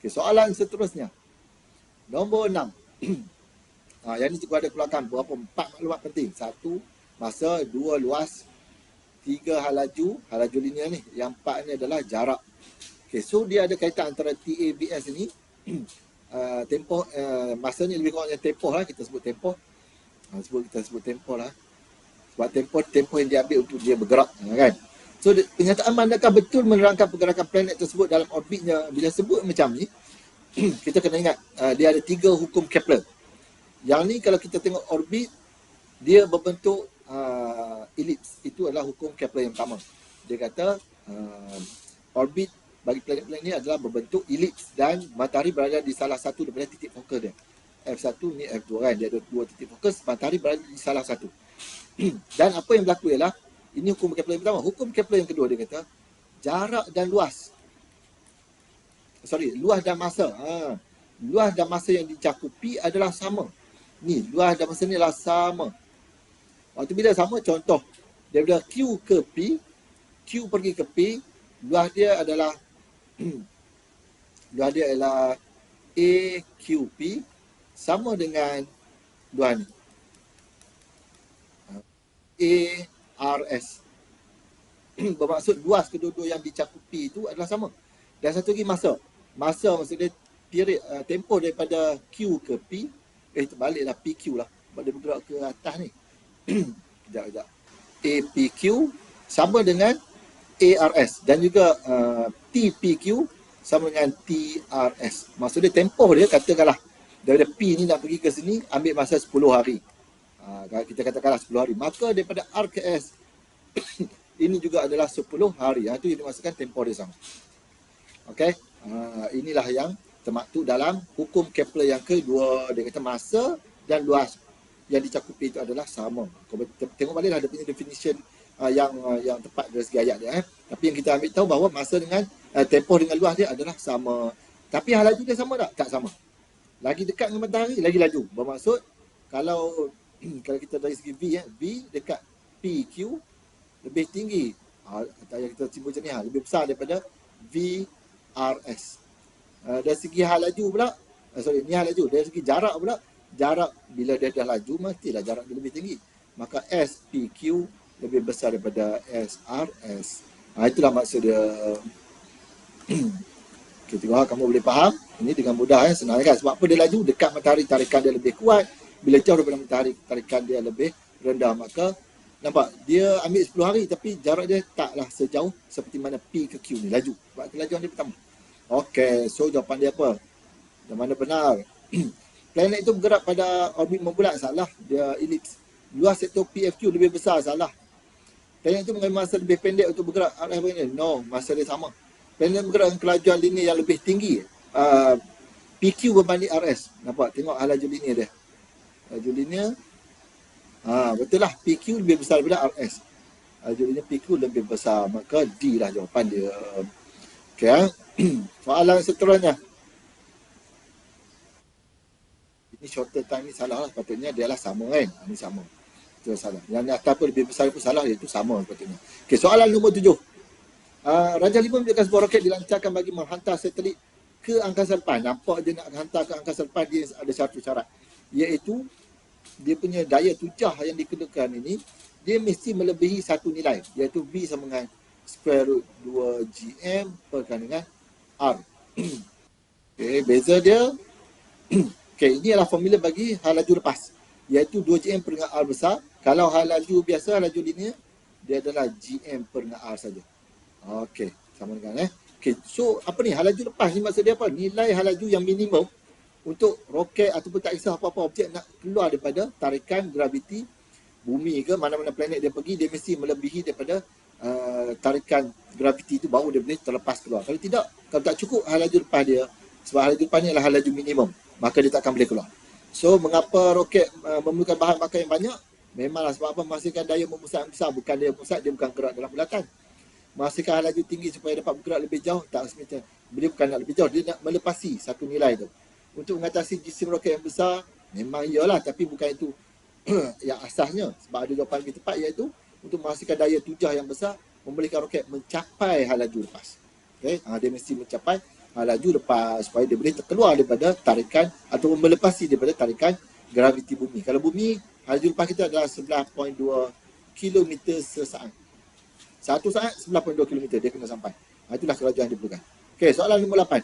Okay, soalan seterusnya. Nombor 6. Yang ni cikgu ada keluarkan berapa 4 maklumat penting. 1, masa. 2, luas. 3, hal laju linear ni. Yang 4 ni adalah jarak. Okay, so dia ada kaitan antara TABS ni. Tempoh, masa ni lebih kurangnya tempoh lah. Kita sebut tempoh. Kita sebut tempoh lah. Sebab tempoh yang diambil untuk dia bergerak, kan? So kenyataan manakah betul menerangkan pergerakan planet tersebut dalam orbitnya. Bila sebut macam ni, kita kena ingat dia ada 3 hukum Kepler. Yang ni kalau kita tengok orbit, dia berbentuk elips. Itu adalah hukum Kepler yang pertama. Dia kata orbit bagi planet-planet ni adalah berbentuk elips dan matahari berada di salah satu daripada titik fokus dia. F1 ni F2 kan, dia ada 2 titik fokus, matahari berada di salah satu. Dan apa yang berlaku ialah, ini hukum Kepler yang pertama. Hukum Kepler yang kedua dia kata, jarak dan luas. Luas dan masa. Luas dan masa yang dicakupi adalah sama. Ni, luas dan masa ni adalah sama. Waktu bila sama, contoh, daripada Q ke P, Q pergi ke P, luas dia adalah AQP sama dengan luas ni. ARS. Bermaksud luas kedua-dua yang dicakupi itu adalah sama. Dan satu lagi masa. Masa maksudnya period, tempoh daripada Q ke P. Terbaliklah PQ lah. Sebab dia bergerak ke atas ni. Sekejap. APQ sama dengan ARS. Dan juga TPQ sama dengan TRS. Maksudnya tempoh dia katakanlah daripada P ni nak pergi ke sini ambil masa 10 hari. Kita katakanlah 10 hari. Maka daripada R ke S ini juga adalah 10 hari. Itu yang dimaksudkan tempoh dia sama. Okey. Inilah yang termaktub dalam hukum Kepler yang kedua. Dia kata masa dan luas yang dicakupi itu adalah sama. Tengok baliklah dia punya definition yang tepat dari segi ayat dia. Tapi yang kita ambil tahu bahawa masa dengan tempoh dengan luas dia adalah sama. Tapi hal laju dia sama tak? Tak sama. Lagi dekat dengan matahari, lagi laju. Bermaksud kalau kita dari segi V, V dekat PQ lebih tinggi. Yang kita simbol macam ni, lebih besar daripada VRS. Dari segi hal laju pula, ni hal laju. Dari segi jarak pula, jarak bila dia dah laju, mestilah jarak dia lebih tinggi. Maka SPQ lebih besar daripada SRS. Itulah maksud dia. Okay, tengok kamu boleh faham. Ini dengan mudah, senang kan? Sebab apa dia laju? Dekat matahari tarikan dia lebih kuat. Bila jauh daripada matahari tarikan dia lebih rendah. Maka nampak dia ambil 10 hari tapi jarak dia taklah sejauh seperti mana P ke Q ni laju. Sebab kelajuan dia pertama. Okey, so jawapan dia apa? Yang mana benar? Planet itu bergerak pada orbit membulat, salah. Dia elips. Luas sektor PFQ lebih besar, salah. Planet itu mengambil masa lebih pendek untuk bergerak. RF ini, no, masa dia sama. Planet bergerak dengan kelajuan linear yang lebih tinggi. PQ berbanding RS. Nampak? Tengok hal laju linear dia. Laju linear. Betul lah. PQ lebih besar daripada RS. Laju linear PQ lebih besar. Maka D lah jawapan dia. Okay. Soalan seterusnya. Ini shorter time ni salah lah. Sepatutnya dia lah sama kan. Ini sama. Itu salah. Yang atas pun lebih besar pun salah. Itu sama sepatutnya. Okay, soalan nombor 7. Raja 5 menunjukkan sebuah roket dilancarkan bagi menghantar satelit ke angkasa lepas. Nampak dia nak hantar ke angkasa lepas, dia ada satu syarat. Iaitu, dia punya daya tujah yang dikenakan ini, dia mesti melebihi satu nilai. Iaitu V sama dengan square root 2 GM perkali dengan R. Okay, beza dia. Okay, ini adalah formula bagi hal laju lepas. Iaitu 2 GM per dengan R besar. Kalau hal laju biasa, hal laju linear, dia adalah GM per dengan R saja. Okey, sama dengan Okey, so apa ni hal laju lepas ni maksud dia apa? Nilai hal laju yang minimum untuk roket ataupun tak kisah apa-apa objek nak keluar daripada tarikan graviti bumi ke mana-mana planet dia pergi, dia mesti melebihi daripada tarikan graviti itu baru dia boleh terlepas keluar. Kalau tidak, kalau tak cukup hal laju lepas dia, sebab hal laju lepas ni adalah hal laju minimum, maka dia tak akan boleh keluar. So mengapa roket memerlukan bahan bakar yang banyak? Memanglah sebab apa? Menghasilkan daya memusat yang besar. Bukan daya memusat, dia bukan gerak dalam bulatan. Menghasilkan hal laju tinggi supaya dapat bergerak lebih jauh, tak semestinya. Dia bukan nak lebih jauh, dia nak melepasi satu nilai tu. Untuk mengatasi jisim roket yang besar, memang iyalah, tapi bukan itu yang asasnya. Sebab ada jawapan lebih tepat, iaitu untuk menghasilkan daya tujah yang besar, membolehkan roket mencapai hal laju lepas. Okay? Dia mesti mencapai laju lepas supaya dia boleh terkeluar daripada tarikan ataupun melepasi daripada tarikan graviti bumi. Kalau bumi, laju lepas kita adalah 11.2 km sesaat. 1 saat 11.2 km dia kena sampai. Itulah kelajuan yang diperlukan. Okey, soalan nombor 8.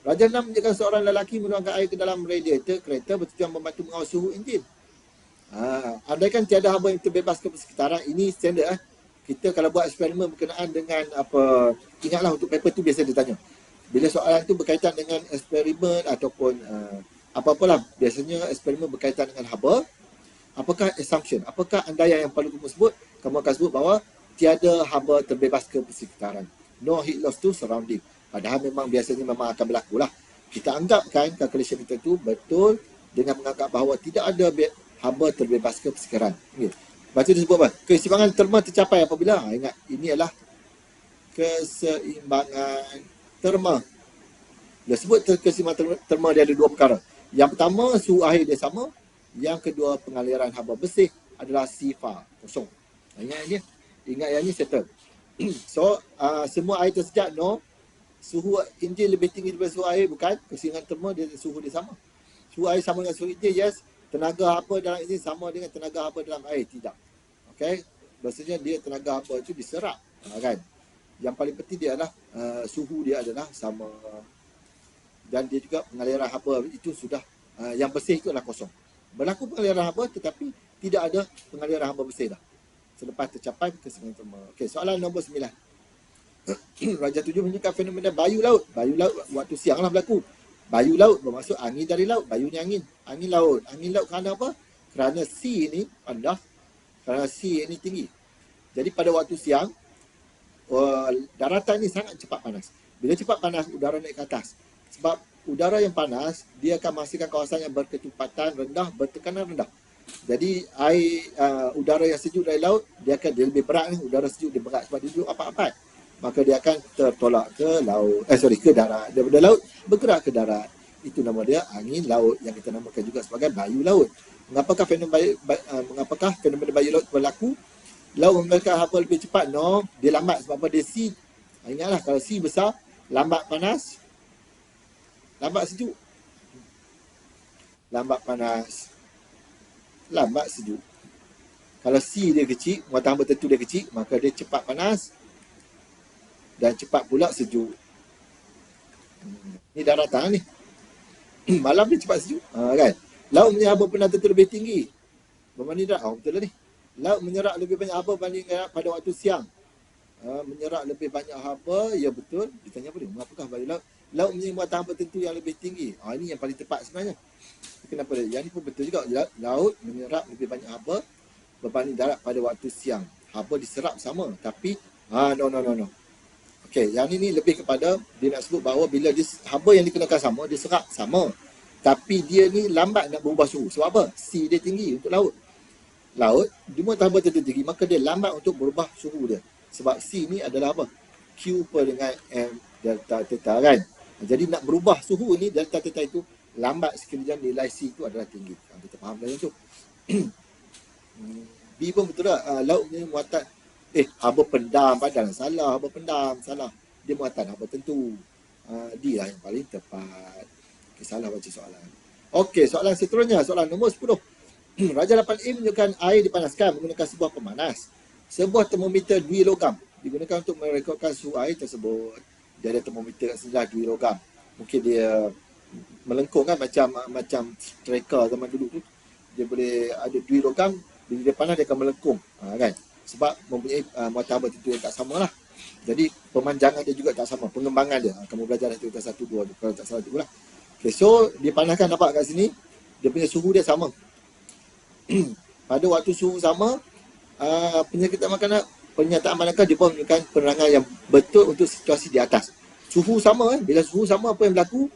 Raja 6 menjadikan seorang lelaki menuangkan air ke dalam radiator kereta bertujuan membantu mengawal suhu enjin. Andaikan tiada haba yang terbebas ke persekitaran, ini standard. Kita kalau buat eksperimen berkenaan dengan apa, ingatlah untuk paper tu biasa dia tanya. Bila soalan tu berkaitan dengan eksperimen ataupun apa-apalah, biasanya eksperimen berkaitan dengan haba, apakah assumption, apakah andaian yang perlu kamu sebut? Kamu akan sebut bahawa tiada haba terbebas ke persekitaran. No heat loss to surrounding. Padahal memang biasanya memang akan berlaku lah. Kita anggapkan calculation kita tu betul dengan menganggap bahawa tidak ada haba terbebas ke persekitaran. Okay. Baca dia sebut apa? Keseimbangan terma tercapai apabila, ingat, ini adalah keseimbangan terma. Dia sebut keseimbangan terma dia ada dua perkara. Yang pertama, suhu air dia sama. Yang kedua, pengaliran haba bersih adalah sifar, kosong. Ingat ini? Ingat yang ini settle. So, semua air tersejat, no. Suhu enjin lebih tinggi daripada suhu air, bukan. Keseimbangan terma, dia suhu dia sama. Suhu air sama dengan suhu enjin, yes. Tenaga haba dalam enjin sama dengan tenaga haba dalam air, tidak. Okay. Maksudnya dia tenaga haba itu diserap, kan. Yang paling penting dia adalah suhu dia adalah sama. Dan dia juga pengaliran haba itu sudah, yang bersih itu adalah kosong. Berlaku pengaliran haba tetapi tidak ada pengaliran haba bersih dah. Selepas tercapai keseimbangan terma. Okey, soalan nombor 9. Raja 7 menunjukkan fenomena bayu laut. Bayu laut waktu siang lah berlaku. Bayu laut bermaksud angin dari laut. Bayu ni angin. Angin laut. Angin laut kerana apa? Kerana sea ni rendah. Kerana sea ni tinggi. Jadi pada waktu siang, daratan ni sangat cepat panas. Bila cepat panas, udara naik ke atas. Sebab udara yang panas, dia akan menghasilkan kawasan yang berketupatan rendah, bertekanan rendah. Jadi air, udara yang sejuk dari laut, dia lebih berat ni. Udara sejuk dia berat sebab dia duduk apat-apat. Maka dia akan tertolak ke laut, ke darat. Daripada laut, bergerak ke darat. Itu nama dia angin laut yang kita namakan juga sebagai bayu laut. Mengapakah fenomena bayu laut berlaku? Laut memberikan haba lebih cepat? No, dia lambat sebab apa? Dia sea. Ingatlah, kalau sea besar, lambat panas, lambat sejuk. Lambat panas, lambat sejuk. Kalau sea dia kecil, muatan haba tentu dia kecil, maka dia cepat panas dan cepat pula sejuk. Ni daratan ni. Malam dia cepat sejuk, kan? Laut menyerap haba pernah tentu lebih tinggi berbanding darat. Betul lah ni. Laut menyerap lebih banyak haba berbanding darat pada waktu siang. Menyerap lebih banyak haba, ya betul. Ditanya apa dia? Mengapakah bayu laut? Laut mempunyai muatan haba tentu yang lebih tinggi. Ini yang paling tepat sebenarnya. Kenapa dia? Yang ni pun betul juga. Laut menyerap lebih banyak haba berbanding darat pada waktu siang. Haba diserap sama, tapi no. Okey, yang ini lebih kepada dia nak sebut bahawa bila dia, haba yang dikenakan sama, dia serap sama. Tapi dia ni lambat nak berubah suhu. Sebab apa? Sea dia tinggi untuk laut. Laut, dia muatan haba tentu tinggi, maka dia lambat untuk berubah suhu dia. Sebab sea ni adalah apa? Q per dengan M delta theta, kan? Jadi nak berubah suhu ni, delta theta itu lambat sekali, nilai C itu adalah tinggi. Kita faham dah yang tu. B pun betul tak? Laut ni muatan haba pendam, padahal salah. Haba pendam, salah. Dia muatan haba tentu. D lah yang paling tepat. Okay, salah baca soalan. Okey, soalan seterusnya. Soalan nombor 10. Raja 8A menunjukkan air dipanaskan menggunakan sebuah pemanas. Sebuah termometer dui logam digunakan untuk merekodkan suhu air tersebut. Dia ada termometer kat sebelah dui logam. Mungkin dia melengkung kan, macam striker zaman dulu tu. Dia boleh ada dui logam, bila dia panas dia akan melengkung, kan? Sebab mempunyai muatan haba tentu yang tak sama lah. Jadi pemanjangan dia juga tak sama, pengembangan dia. Kamu belajar dari tulisan 1, 2 kalau tak salah tu lah. Okay, so dia panaskan, nampak kat sini dia punya suhu dia sama. Pada waktu suhu sama, pernyataan manakah dia pun menunjukkan penerangan yang betul untuk situasi di atas. Suhu sama, bila suhu sama apa yang berlaku?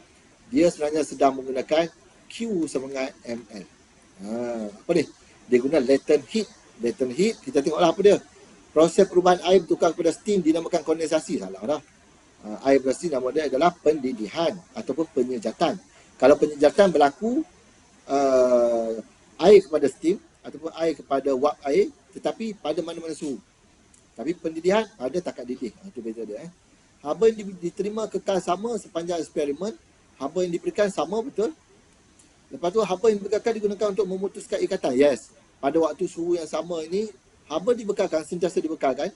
Dia sebenarnya sedang menggunakan Q sama dengan ml. Apa ni? Dia guna latent heat. Latent heat, kita tengoklah apa dia. Proses perubahan air bertukar kepada steam dinamakan kondensasi. Salah dah. Air bersteam nama dia adalah pendidihan ataupun penyejatan. Kalau penyejatan berlaku, air kepada steam ataupun air kepada wap air, tetapi pada mana-mana suhu. Tapi pendidihan pada takat didih. Itu beza dia. Haba yang diterima kekal sama sepanjang eksperimen. Haba yang diberikan sama, betul. Lepas tu haba yang dibekalkan digunakan untuk memutuskan ikatan. Yes. Pada waktu suhu yang sama ini, haba dibekalkan, sentiasa dibekalkan.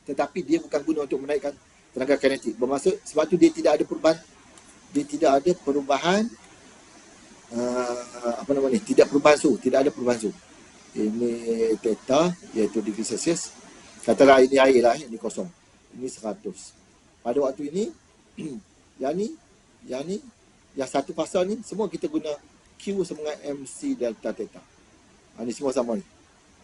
Tetapi dia bukan guna untuk menaikkan tenaga kinetik. Bermaksud sebab tu dia tidak ada perubahan. Dia tidak ada perubahan tidak perubahan suhu. Tidak ada perubahan suhu. Ini theta, iaitu degree Celsius. Katalah ini air lah, ini kosong. Ini 100. Pada waktu ini, yang satu fasa ni, semua kita guna Q sama dengan MC delta theta. Ini semua sama ni.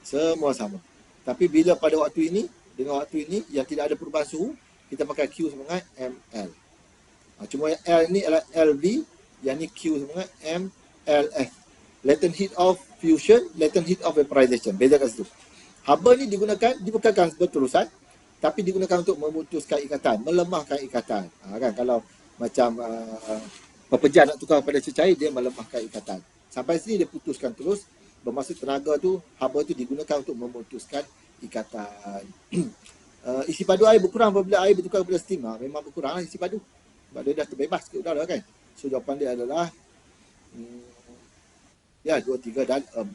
Semua sama. Tapi bila pada waktu ini, dengan waktu ini, yang tidak ada perubahan suhu, kita pakai Q sama dengan ML. Cuma yang L ni adalah LV, yang ni Q sama dengan MLF. Latent heat of fusion, latent heat of vaporization. Bezakan situ. Haba ni dibekalkan berterusan, tapi digunakan untuk memutuskan ikatan, melemahkan ikatan. Kan kalau macam pepejar nak tukar pada cecair, dia melemahkan ikatan. Sampai sini dia putuskan terus. Bermaksud tenaga tu, haba tu digunakan untuk memutuskan ikatan. Isi padu air berkurang apabila air bertukar kepada steam. Memang berkurang isi padu. Sebab dia dah terbebas ke udara kan. So jawapan dia adalah 2, 3 dan 4.